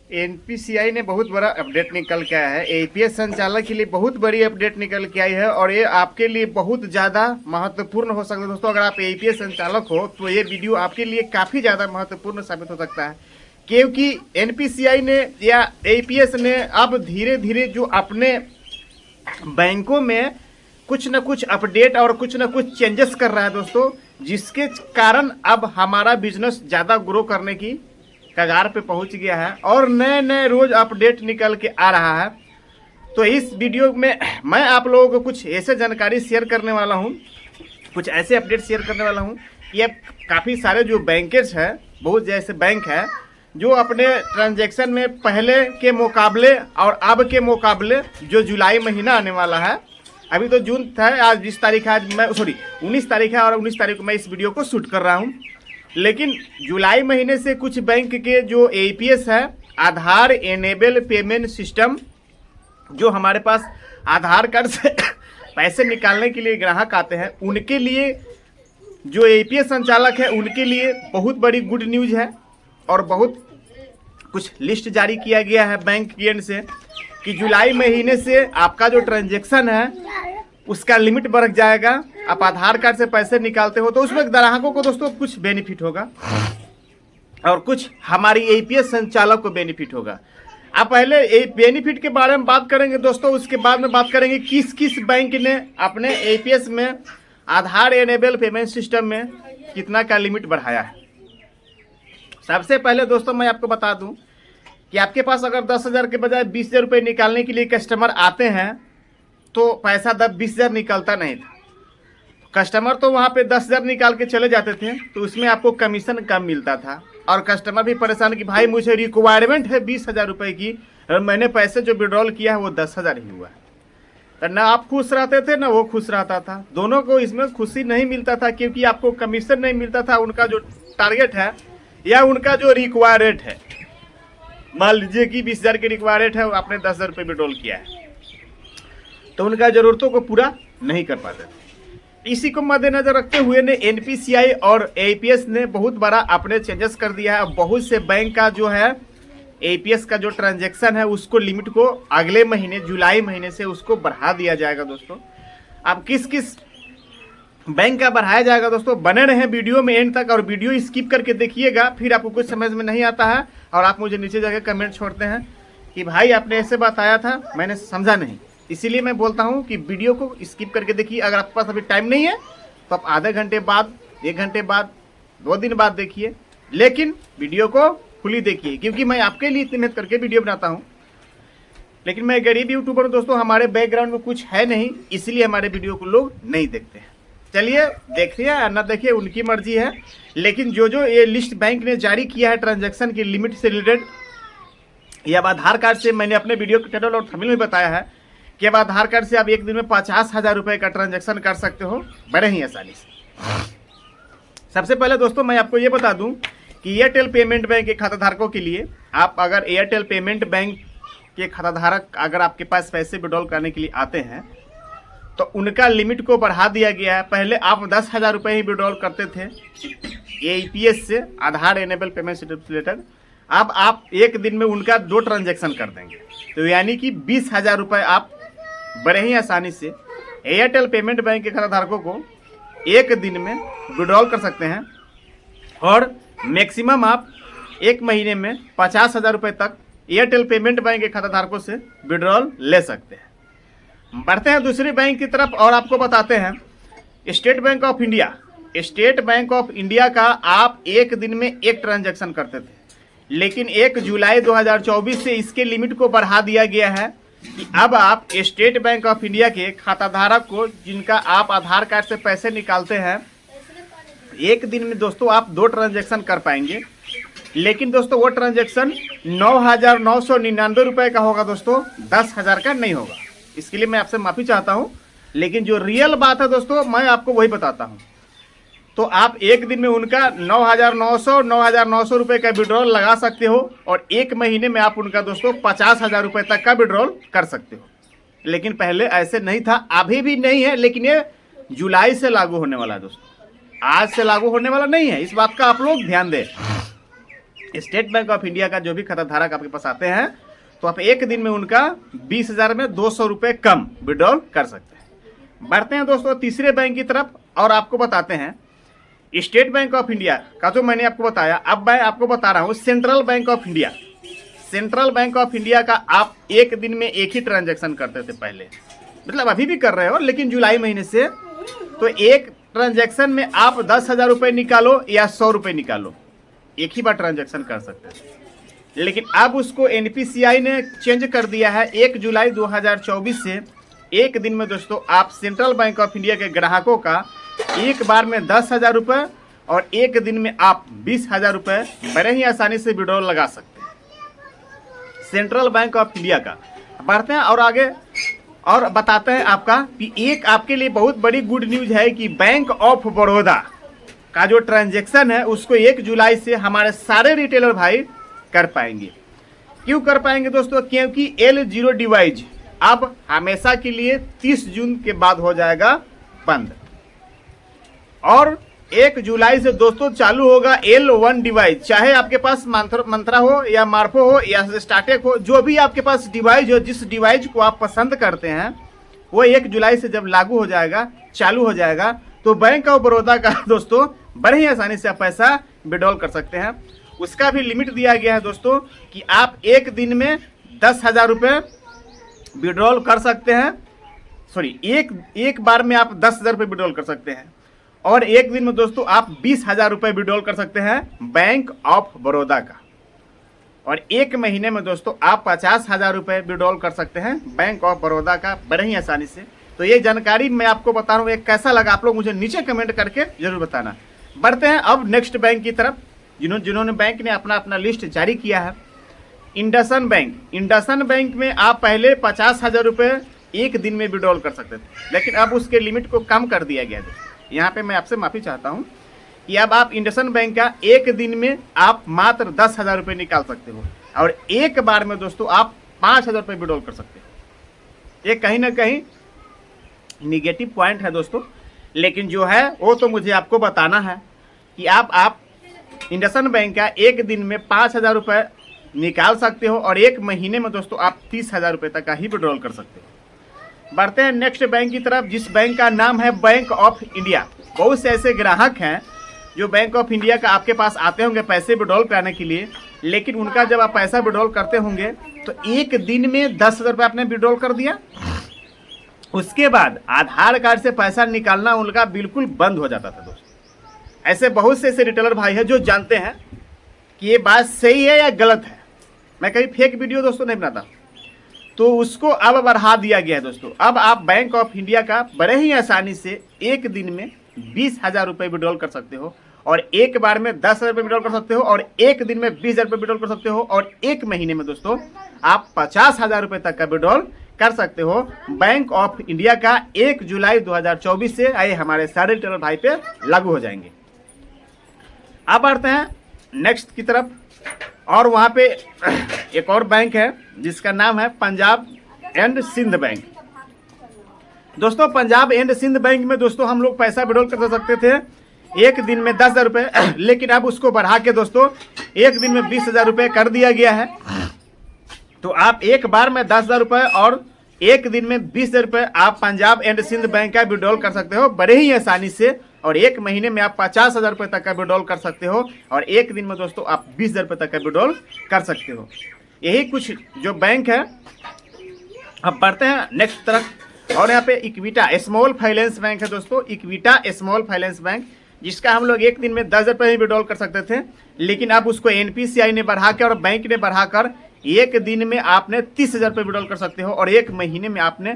NPCI ने बहुत बड़ा अपडेट निकल के आया है। एपीएस संचालक के लिए बहुत बड़ी अपडेट निकल के आई है और ये आपके लिए बहुत ज़्यादा महत्वपूर्ण हो सकता है दोस्तों। अगर आप एपीएस संचालक हो तो ये वीडियो आपके लिए काफ़ी ज़्यादा महत्वपूर्ण साबित हो सकता है, क्योंकि एनपीसीआई ने या एपीएस ने अब धीरे धीरे जो अपने बैंकों में कुछ न कुछ अपडेट और कुछ न कुछ चेंजेस कर रहा है दोस्तों, जिसके कारण अब हमारा बिजनेस ज़्यादा ग्रो करने की कगार पे पहुंच गया है और नए नए रोज अपडेट निकल के आ रहा है। तो इस वीडियो में मैं आप लोगों को कुछ ऐसे जानकारी शेयर करने वाला हूं, कुछ ऐसे अपडेट शेयर करने वाला हूं कि अब काफ़ी सारे जो बैंकर्स हैं, बहुत जैसे बैंक है जो अपने ट्रांजैक्शन में पहले के मुकाबले और अब के मुकाबले जो जुलाई महीना आने वाला है, अभी तो जून था, आज 20 तारीख है, आज मैं 19 तारीख है और 19 तारीख को मैं इस वीडियो को शूट कर रहा हूँ। लेकिन जुलाई महीने से कुछ बैंक के जो एपीएस है, आधार एनेबल पेमेंट सिस्टम, जो हमारे पास आधार कार्ड से पैसे निकालने के लिए ग्राहक आते हैं, उनके लिए जो एपीएस संचालक है उनके लिए बहुत बड़ी गुड न्यूज़ है और बहुत कुछ लिस्ट जारी किया गया है बैंक की एंड से कि जुलाई महीने से आपका जो ट्रांजैक्शन है उसका लिमिट बढ़ जाएगा। आप आधार कार्ड से पैसे निकालते हो तो उसमें ग्राहकों को दोस्तों कुछ बेनिफिट होगा और कुछ हमारी एपीएस संचालक को बेनिफिट होगा। आप पहले बेनिफिट के बारे में बात करेंगे दोस्तों, उसके बाद में बात करेंगे किस किस बैंक ने अपने एपीएस में आधार एनेबल पेमेंट सिस्टम में कितना का लिमिट बढ़ाया है। सबसे पहले दोस्तों मैं आपको बता दूं कि आपके पास अगर 10,000 के बजाय 20,000 रुपये निकालने के लिए कस्टमर आते हैं तो पैसा 20,000 निकलता नहीं था। कस्टमर तो वहाँ पे 10,000 निकाल के चले जाते थे तो उसमें आपको कमीशन कम मिलता था और कस्टमर भी परेशान कि भाई मुझे रिक्वायरमेंट है 20,000 रुपये की और मैंने पैसे जो विड्रॉल किया है वो 10,000 ही हुआ। तो ना आप खुश रहते थे ना वो खुश रहता था, दोनों को इसमें खुशी नहीं मिलता था क्योंकि आपको कमीशन नहीं मिलता था। उनका जो टारगेट है या उनका जो रिक्वायरमेंट है, मान लीजिए कि 20,000 की रिक्वायरमेंट है, आपने 10,000 रुपये विड्रॉल किया है तो उनका ज़रूरतों को पूरा नहीं कर पाते थे। इसी को मद्देनजर रखते हुए ने एनपीसीआई और एपीएस ने बहुत बड़ा अपने चेंजेस कर दिया है। बहुत से बैंक का जो है एपीएस का जो ट्रांजैक्शन है उसको लिमिट को अगले महीने जुलाई महीने से उसको बढ़ा दिया जाएगा दोस्तों। अब किस किस बैंक का बढ़ाया जाएगा दोस्तों, बने रहें वीडियो में एंड तक और वीडियो स्किप करके देखिएगा, फिर आपको कुछ समझ में नहीं आता है और आप मुझे नीचे जाकर कमेंट छोड़ते हैं कि भाई आपने ऐसे बताया था मैंने समझा नहीं। इसीलिए मैं बोलता हूं कि वीडियो को स्किप करके देखिए। अगर आपके पास अभी टाइम नहीं है तो आप आधे घंटे बाद, 1 घंटे बाद, 2 दिन बाद देखिए, लेकिन वीडियो को फुली देखिए क्योंकि मैं आपके लिए इतनी मेहनत करके वीडियो बनाता हूं। लेकिन मैं गरीब यूट्यूबर हूं दोस्तों, हमारे बैकग्राउंड में कुछ है नहीं, इसलिए हमारे वीडियो को लोग नहीं देखते हैं। चलिए देखिए या ना देखिए उनकी मर्जी है, लेकिन जो जो ये लिस्ट बैंक ने जारी किया है ट्रांजेक्शन की लिमिट से रिलेटेड, या आधार कार्ड से, मैंने अपने वीडियो के टाइटल और थंबनेल में बताया है कि अब आधार कार्ड से आप एक दिन में 50,000 रुपये का ट्रांजैक्शन कर सकते हो बड़े ही आसानी से। सबसे पहले दोस्तों मैं आपको ये बता दूं कि एयरटेल पेमेंट बैंक के खाताधारकों के लिए, आप अगर एयरटेल पेमेंट बैंक के खाताधारक अगर आपके पास पैसे विड्रॉल करने के लिए आते हैं तो उनका लिमिट को बढ़ा दिया गया है। पहले आप 10,000 रुपये ही विड्रॉल करते थे एपीएस से, आधार एनेबल पेमेंट सिस्टम से रिलेटेड। अब आप एक दिन में उनका 2 ट्रांजैक्शन कर देंगे तो यानी कि 20,000 रुपये आप बड़े ही आसानी से एयरटेल पेमेंट बैंक के खाताधारकों को एक दिन में विड्रॉल कर सकते हैं और मैक्सिमम आप एक महीने में 50,000 रुपये तक एयरटेल पेमेंट बैंक के खाताधारकों से विड्रॉल ले सकते हैं। बढ़ते हैं दूसरी बैंक की तरफ और आपको बताते हैं state bank of India. State bank of India का आप एक दिन में 1 ट्रांजैक्शन करते थे, लेकिन 1 जुलाई 2024 से इसके लिमिट को बढ़ा दिया गया है कि अब आप स्टेट बैंक ऑफ इंडिया के खाताधारक को, जिनका आप आधार कार्ड से पैसे निकालते हैं, एक दिन में दोस्तों आप 2 ट्रांजैक्शन कर पाएंगे। लेकिन दोस्तों वो ट्रांजैक्शन 9,999 रुपये का होगा दोस्तों, 10,000 का नहीं होगा। इसके लिए मैं आपसे माफ़ी चाहता हूं, लेकिन जो रियल बात है दोस्तों मैं आपको वही बताता हूं। तो आप एक दिन में उनका 9,900 रुपये का विड्रॉल लगा सकते हो और एक महीने में आप उनका दोस्तों 50,000 रुपये तक का विड्रॉल कर सकते हो। लेकिन पहले ऐसे नहीं था, अभी भी नहीं है, लेकिन ये जुलाई से लागू होने वाला है दोस्तों, आज से लागू होने वाला नहीं है। इस बात का आप लोग ध्यान दें। स्टेट बैंक ऑफ इंडिया का जो भी खाता धारक आपके पास आते हैं तो आप एक दिन में उनका 20,000 में 200 रुपये कम विड्रॉल कर सकते हैं। बढ़ते हैं दोस्तों तीसरे बैंक की तरफ और आपको बताते हैं स्टेट बैंक ऑफ इंडिया का जो मैंने आपको बताया, अब मैं आपको बता रहा हूँ central bank of India. Central bank of India का आप एक दिन में एक ही ट्रांजैक्शन करते थे पहले, मतलब अभी भी कर रहे हो, लेकिन जुलाई महीने से तो एक ट्रांजैक्शन में आप 10,000 रुपये निकालो या 100 रुपये निकालो, एक ही बार ट्रांजैक्शन कर सकते हैं। लेकिन अब उसको एनपीसीआई ने चेंज कर दिया है 1 जुलाई 2024 से एक दिन में दोस्तों आप सेंट्रल बैंक ऑफ इंडिया के ग्राहकों का एक बार में 10,000 रुपये और एक दिन में आप 20,000 रुपये बड़े ही आसानी से विड्रॉल लगा सकते हैं सेंट्रल बैंक ऑफ इंडिया का। बढ़ते हैं और आगे और बताते हैं आपका कि एक आपके लिए बहुत बड़ी गुड न्यूज है कि बैंक ऑफ बड़ौदा का जो ट्रांजैक्शन है उसको 1 जुलाई से हमारे सारे रिटेलर भाई कर पाएंगे। क्यों कर पाएंगे दोस्तों? क्योंकि L0 डिवाइस अब हमेशा के लिए 30 जून के बाद हो जाएगा बंद और 1 जुलाई से दोस्तों चालू होगा L1 डिवाइस। चाहे आपके पास मंत्रा हो या मार्फो हो या स्टार्टेक हो, जो भी आपके पास डिवाइस हो, जिस डिवाइस को आप पसंद करते हैं वो 1 जुलाई से जब लागू हो जाएगा, चालू हो जाएगा, तो बैंक ऑफ बड़ौदा का दोस्तों बड़े ही आसानी से आप पैसा विड्रॉल कर सकते हैं। उसका भी लिमिट दिया गया है दोस्तों कि आप एक दिन में 10,000 रुपये विड्रॉल कर सकते हैं। सॉरी, एक बार में आप 10,000 रुपये विड्रॉल कर सकते हैं और एक दिन में दोस्तों आप 20,000 रुपये विड्रॉल कर सकते हैं बैंक ऑफ बड़ौदा का। और एक महीने में दोस्तों आप 50,000 रुपये विड्रॉल कर सकते हैं बैंक ऑफ बड़ौदा का बड़े ही आसानी से। तो ये जानकारी मैं आपको बता रहा हूँ, एक कैसा लगा आप लोग मुझे नीचे कमेंट करके जरूर बताना। बढ़ते हैं अब नेक्स्ट बैंक की तरफ, जिन्होंने बैंक ने अपना अपना लिस्ट जारी किया है। IndusInd bank. इंडसन बैंक में आप पहले 50,000 रुपये एक दिन में विड्रॉल कर सकते थे, लेकिन अब उसके लिमिट को कम कर दिया गया है। यहाँ पे मैं आपसे माफ़ी चाहता हूँ कि अब आप इंडसन बैंक का एक दिन में आप मात्र 10,000 रुपये निकाल सकते हो और एक बार में दोस्तों आप 5,000 रुपये विड्रॉल कर सकते हो। ये कहीं ना कहीं निगेटिव पॉइंट है दोस्तों, लेकिन जो है वो तो मुझे आपको बताना है कि आप इंडसन बैंक का एक दिन में 5,000 रुपये निकाल सकते हो और एक महीने में दोस्तों आप 30,000 रुपये तक का ही विड्रॉल कर सकते हो। बढ़ते हैं नेक्स्ट बैंक की तरफ, जिस बैंक का नाम है बैंक ऑफ इंडिया। बहुत से ऐसे ग्राहक हैं जो बैंक ऑफ इंडिया का आपके पास आते होंगे पैसे विड्रॉल कराने के लिए, लेकिन उनका जब आप पैसा विड्रॉल करते होंगे तो एक दिन में 10,000 रुपये आपने विड्रॉल कर दिया, उसके बाद आधार कार्ड से पैसा निकालना उनका बिल्कुल बंद हो जाता था दोस्तों। ऐसे बहुत से ऐसे रिटेलर भाई हैं जो जानते हैं कि ये बात सही है या गलत है। मैं कभी फेक वीडियो दोस्तों नहीं बनाता, तो उसको अब बढ़ा दिया गया है दोस्तों। अब आप बैंक ऑफ इंडिया का बड़े ही आसानी से एक दिन में 20,000 रुपये विड्रॉल कर सकते हो और एक बार में 10,000 रुपये विड्रॉल कर सकते हो और एक दिन में 20,000 रुपये विड्रॉल कर सकते हो और एक महीने में दोस्तों आप 50,000 रुपये तक का विड्रॉल कर सकते हो। बैंक ऑफ इंडिया का 1 जुलाई 2024 से आए हमारे सारे रिटेलर भाई पे लागू हो जाएंगे। अब बढ़ते हैं नेक्स्ट की तरफ और वहाँ पे एक और बैंक है जिसका नाम है पंजाब एंड सिंध बैंक। दोस्तों पंजाब एंड सिंध बैंक में दोस्तों हम लोग पैसा विड्रॉल कर सकते थे एक दिन में 10,000 रुपये, लेकिन अब उसको बढ़ा के दोस्तों एक दिन में 20,000 रुपये कर दिया गया है। तो आप एक बार में 10,000 रुपये और एक दिन में 20,000 रुपये आप पंजाब एंड सिंध बैंक का विड्रॉल कर सकते हो बड़े ही आसानी से और एक महीने में आप 50,000 रुपये तक का विड्रॉल कर सकते हो और एक दिन में दोस्तों आप 20,000 रुपये तक का विड्रॉल कर सकते हो। यही कुछ जो बैंक है। अब बढ़ते हैं नेक्स्ट तरफ और यहाँ पे इक्विटा स्मॉल फाइनेंस बैंक है दोस्तों। इक्विटा स्मॉल फाइनेंस बैंक, जिसका हम लोग एक दिन में 10,000 रुपये ही विड्रॉल कर सकते थे, लेकिन अब उसको एनपीसीआई ने बढ़ा के और बैंक ने बढ़ाकर एक दिन में आपने 30,000 रुपये विड्रॉल कर सकते हो और एक महीने में आपने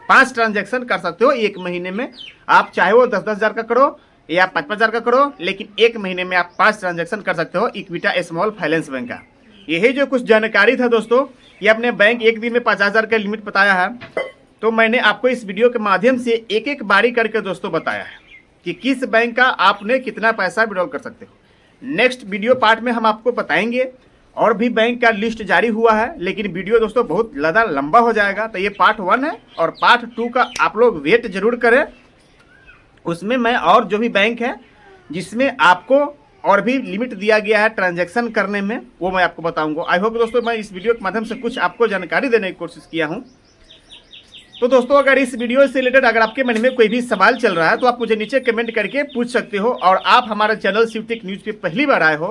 5 ट्रांजैक्शन कर सकते हो। एक महीने में आप चाहे वो 10-10 हज़ार का करो या 5-5 हज़ार का करो, लेकिन एक महीने में आप 5 ट्रांजैक्शन कर सकते हो इक्विटा स्मॉल फाइनेंस बैंक का। यही जो कुछ जानकारी था दोस्तों, ये अपने बैंक एक दिन में 50,000 का लिमिट बताया है, तो मैंने आपको इस वीडियो के माध्यम से एक एक बारी करके दोस्तों बताया है कि किस बैंक का आपने कितना पैसा विड्रॉल कर सकते हो। नेक्स्ट वीडियो पार्ट में हम आपको बताएंगे और भी बैंक का लिस्ट जारी हुआ है, लेकिन वीडियो दोस्तों बहुत ज़्यादा लंबा हो जाएगा, तो ये पार्ट 1 है और पार्ट 2 का आप लोग वेट जरूर करें। उसमें मैं और जो भी बैंक है जिसमें आपको और भी लिमिट दिया गया है ट्रांजैक्शन करने में, वो मैं आपको बताऊंगा। आई होप दोस्तों मैं इस वीडियो के माध्यम से कुछ आपको जानकारी देने की कोशिश किया हूं। तो दोस्तों अगर इस वीडियो से रिलेटेड अगर आपके मन में कोई भी सवाल चल रहा है तो आप मुझे नीचे कमेंट करके पूछ सकते हो। और आप हमारे चैनल शिवटेक न्यूज़ पे पहली बार आए हो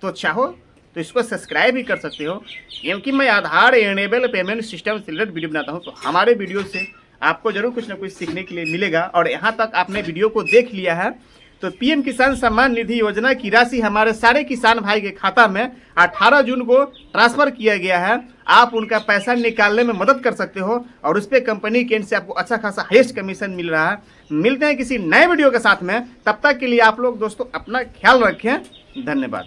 तो चाहो तो इसको सब्सक्राइब भी कर सकते हो, क्योंकि मैं आधार एनेबल पेमेंट सिस्टम से रिलेटेड वीडियो बनाता हूँ। तो हमारे वीडियो से आपको जरूर कुछ ना कुछ सीखने के लिए मिलेगा। और यहाँ तक आपने वीडियो को देख लिया है तो पीएम किसान सम्मान निधि योजना की राशि हमारे सारे किसान भाई के खाता में 18 जून को ट्रांसफर किया गया है। आप उनका पैसा निकालने में मदद कर सकते हो और उस पर कंपनी के एंड से आपको अच्छा खासा हाईएस्ट कमीशन मिल रहा है। मिलते हैं किसी नए वीडियो के साथ में, तब तक के लिए आप लोग दोस्तों अपना ख्याल रखें। धन्यवाद।